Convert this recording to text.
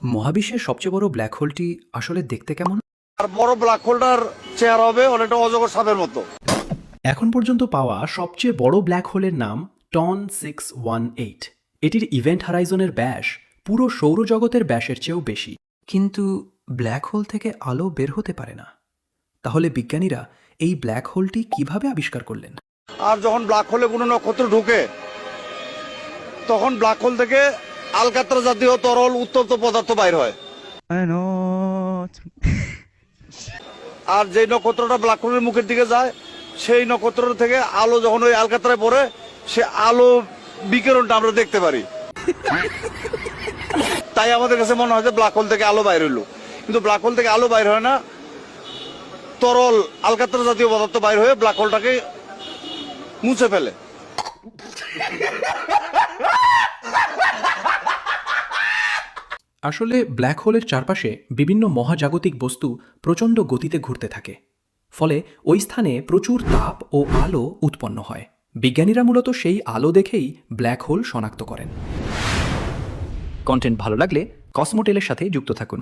মহাবিশ্বের সবচেয়ে বড় ব্ল্যাক হোলটি আসলে দেখতে কেমন? আর বড় ব্ল্যাক হোলটার চেহারা হবে অনেকটা অজগর সাপের মতো। এখন পর্যন্ত পাওয়া সবচেয়ে বড় ব্ল্যাক হোলের নাম টন 618। এটির ইভেন্ট হারাইজনের ব্যাস পুরো সৌরজগতের ব্যাসের চেয়েও বেশি। কিন্তু ব্ল্যাক হোল থেকে আলো বের হতে পারে না। তাহলে বিজ্ঞানীরা এই ব্ল্যাক হোলটি কিভাবে আবিষ্কার করলেন? আর যখন ব্ল্যাক হোলে কোনো নক্ষত্র ঢুকে তখন ব্ল্যাক হোল থেকে আলকাত্রা জাতীয় তরল উত্তপ্ত পদার্থ বাইর হয়। আর যে নক্ষত্রটা ব্ল্যাক হোলের মুখের দিকে যায় সেই নক্ষত্র থেকে আলো যখন ওই আলকাত্রায় পড়ে সে আলো বিকিরণটা আমরা দেখতে পারি। তাই আমাদের কাছে মনে হয় যে ব্ল্যাক হোল থেকে আলো বাইর হইলো, কিন্তু ব্ল্যাক হোল থেকে আলো বাইর হয় না, তরল আলকাত্রা জাতীয় পদার্থ বাইর হয়ে ব্ল্যাক হোলটাকে মুছে ফেলে। আসলে ব্ল্যাক হোলের চারপাশে বিভিন্ন মহাজাগতিক বস্তু প্রচণ্ড গতিতে ঘুরতে থাকে। ফলে ওই স্থানে প্রচুর তাপ ও আলো উৎপন্ন হয়। বিজ্ঞানীরা মূলত সেই আলো দেখেই ব্ল্যাক হোল শনাক্ত করেন। কন্টেন্ট ভালো লাগলে কসমোটেলের সাথে যুক্ত থাকুন।